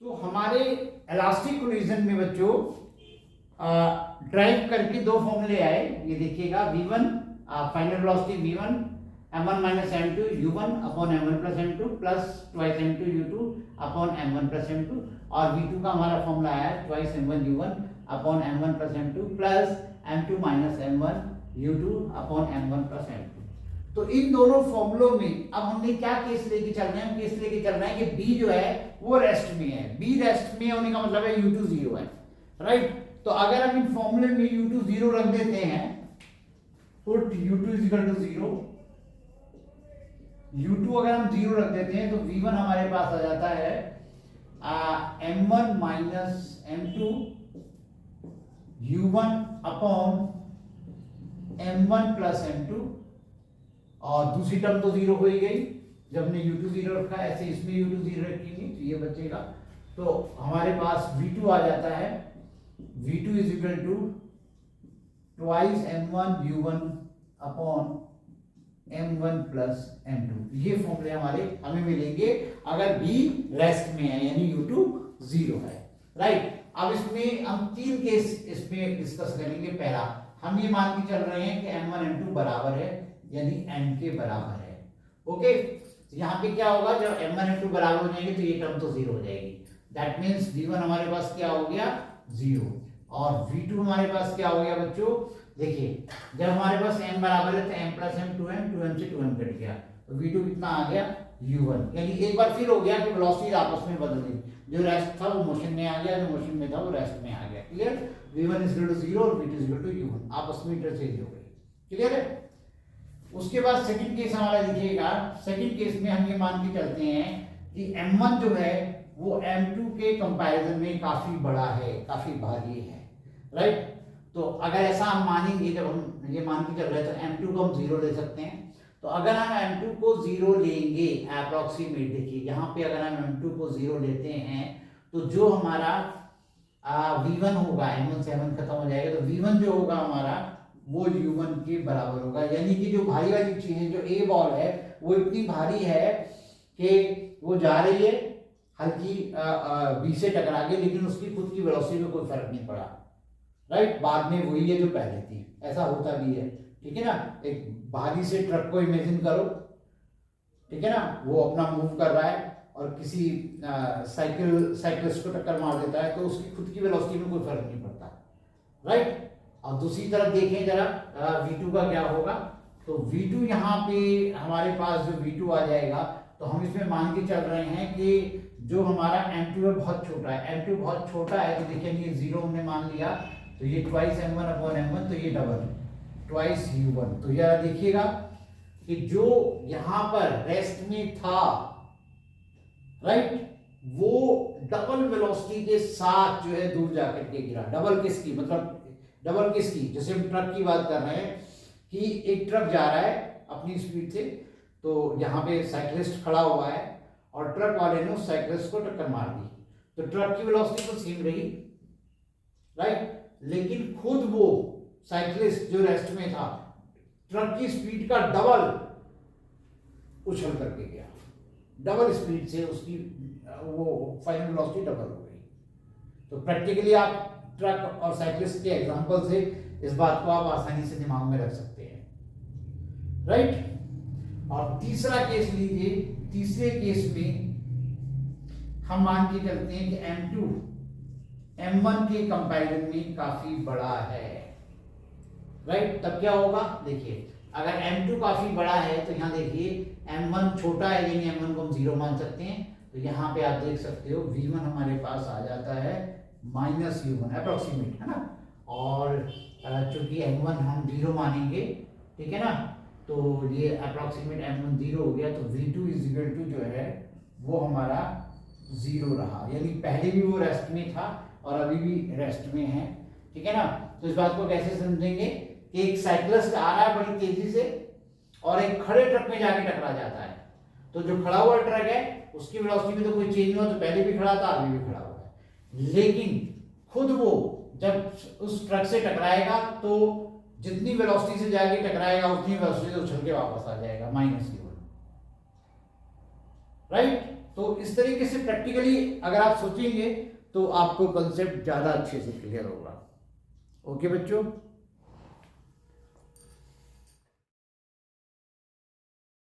तो हमारे elastic collision में बच्चों ड्राइव करके दो फॉर्मूले आए, ये देखिएगा v1 final velocity v1 m1 minus m2 u1 upon m1 plus m2 plus twice m2 u2 upon m1 plus m2, और v2 का हमारा फॉर्मूला आया twice m1 u1 upon m1 plus m2 plus m2 minus m1 u2 upon m1 plus m2। तो इन दोनों फॉर्मूलों में अब हमने क्या केस लेके चल रहे हैं, हम केस लेके चल रहे हैं कि b जो है वो रेस्ट में है, b रेस्ट में होने का मतलब है u2 0 है, राइट। तो अगर हम इन फॉर्मूले में u2 0 रख देते हैं, put u2 is equal to 0, u2 अगर हम 0 रख देते हैं तो v1 हमारे पास आ जाता है m1 minus m2 u1 upon m1 plus m2, और दूसरी टर्म तो 0 हो ही गई, जब हमने u2 0 रखा, ऐसे इसमें u2 0 रखेंगे तो ये बचेगा। तो हमारे पास v2 आ जाता है v2 is equal to twice m1 u1 upon m1 plus m2। ये फॉर्मूले हमारे हमें मिलेंगे अगर b रेस्ट में है यानी u2 0 है, राइट। अब इसमें हम तीन केस इसमें डिस्कस करेंगे। पहला, हम ये मान के चल रहे हैं कि m1 m2 बराबर है यानी m के बराबर है, ओके। यहाँ पे क्या होगा, जब m1 m2 बराबर हो जाएंगे तो ये टर्म तो 0 हो जाएगी, दैट मीन्स v1 हमारे पास क्या हो गया 0, और v2 हमारे पास क्या हो गया बच्चों, देखिए जब हमारे पास m बराबर है तो m प्लस m 2m से 2m कट गया, तो v2 कितना आ गया u1, यानी एक बार फिर हो गया कि वेलोसिटी आपस में बदल गई, जो रेस्ट था वो मोशन में आ गया, जो मोशन में था वो रेस्ट में आ गया, clear. v1 is equal to 0 और v2 is equal to u1 आपस में इंटरचेंज हो गए, क्लियर है। उसके बाद सेकंड केस हमारा देखिएगा, सेकंड केस में हम ये मान के चलते हैं कि m1 जो है वो m2 के कंपैरिजन में काफी बड़ा है, काफी भारी है, राइट। तो अगर ऐसा हम मानेंगे, जब हम ये मान के चल रहे हैं तो m2 को हम 0 ले सकते हैं। तो अगर हम m2 को 0 लेंगे अप्रोक्सीमेट, देखिए यहाँ पे अगर हम m2 को 0 लेते हैं तो जो हमारा v1 होगा, m1 से m1 खत्म हो जाएगा, तो v1 जो होगा हमारा वो u1 के बराबर होगा, यानी कि जो भारी वाली चीज है, जो ए बॉल है वो इतनी भारी है कि वो जा रही है हल्की बी से टकरा के, लेकिन उसकी खुद की वेलोसिटी में कोई फर्क नहीं पड़ा, राइट। बाद में वही है जो पहले थी, ऐसा होता भी है, ठीक है ना। एक भारी से ट्रक को इमेजिन करो, ठीक है ना, वो अपना मूव कर रहा है और किसी साइकिलिस्ट को टक्कर मार देता है तो उसकी खुद की वेलोसिटी में कोई फर्क नहीं पड़ता, राइट। और दूसरी तरफ देखें जरा v2 का क्या होगा, तो v2 यहाँ पे हमारे पास जो v2 आ जाएगा, तो हम इसमें मान के चल रहे हैं कि जो हमारा m2 है बहुत छोटा है, m2 बहुत छोटा है, तो देखिए ये 0 हमने मान लिया, तो ये ट्वाइस m1 अपॉन m1, तो ये डबल ट्वाइस u1। तो यह देखिएगा कि जो यहाँ पर रेस्ट में था, राइट, वो डबल वेलोसिटी के साथ जो है दूर जाकर के गिरा। डबल किसकी, मतलब डबल किसकी, जैसे हम ट्रक की बात कर रहे हैं कि एक ट्रक जा रहा है अपनी स्पीड से, तो यहाँ पे साइकिलिस्ट खड़ा हुआ है और ट्रक वाले ने उस साइकिलिस्ट को टक्कर मार दी, तो ट्रक की वेलोसिटी तो सेम रही, राइट, लेकिन खुद वो साइकिलिस्ट जो रेस्ट में था ट्रक की स्पीड का डबल उछल करके गया, डबल स्पीड से उसकी वो फाइनल वेलोसिटी डबल हो गई। तो प्रैक्टिकली आप ट्रक और साइकिलिस्ट के एग्जांपल से इस बात को आप आसानी से दिमाग में रख सकते हैं, राइट। और तीसरा केस लीजिए, तीसरे केस में हम मान के चलते हैं कि m2 m1 के कंपैरिजन में काफी बड़ा है, राइट। तब क्या होगा, देखिए अगर m2 काफी बड़ा है तो यहाँ देखिए m1 छोटा है, यानी m1 को हम 0 मान सकते हैं, तो यहाँ पे आप देख सकते हो v1 हमारे पास आ जाता है माइनस u1 अप्रोक्सीमेट, है ना, और चूंकि m1 हम 0 मानेंगे, ठीक है ना, तो ये अप्रोक्सीमेट m1 0 हो गया, तो v2 इज इक्वल टू जो है वो हमारा 0 रहा, यानी पहले भी वो रेस्ट में था और अभी भी रेस्ट में है, ठीक है ना। तो इस बात को कैसे समझेंगे कि एक साइकिलिस्ट आ रहा है बड़ी तेजी से और एक खड़े ट्रक में जाके टकरा जाता है, तो जो खड़ा हुआ ट्रक है उसकी वेलोसिटी में तो कोई चेंज नहीं हुआ, तो पहले भी खड़ा था अभी भी खड़ा हुआ है, लेकिन खुद वो जब उस ट्रक से टकराएगा तो जितनी वेलोसिटी से जाके टकराएगा उतनी वेलोसिटी से उछल के वापस आ जाएगा माइनस u1, राइट। तो इस तरीके से प्रैक्टिकली अगर आप सोचेंगे तो आपको कंसेप्ट ज़्यादा अच्छे से क्लियर होगा। ओके बच्चों।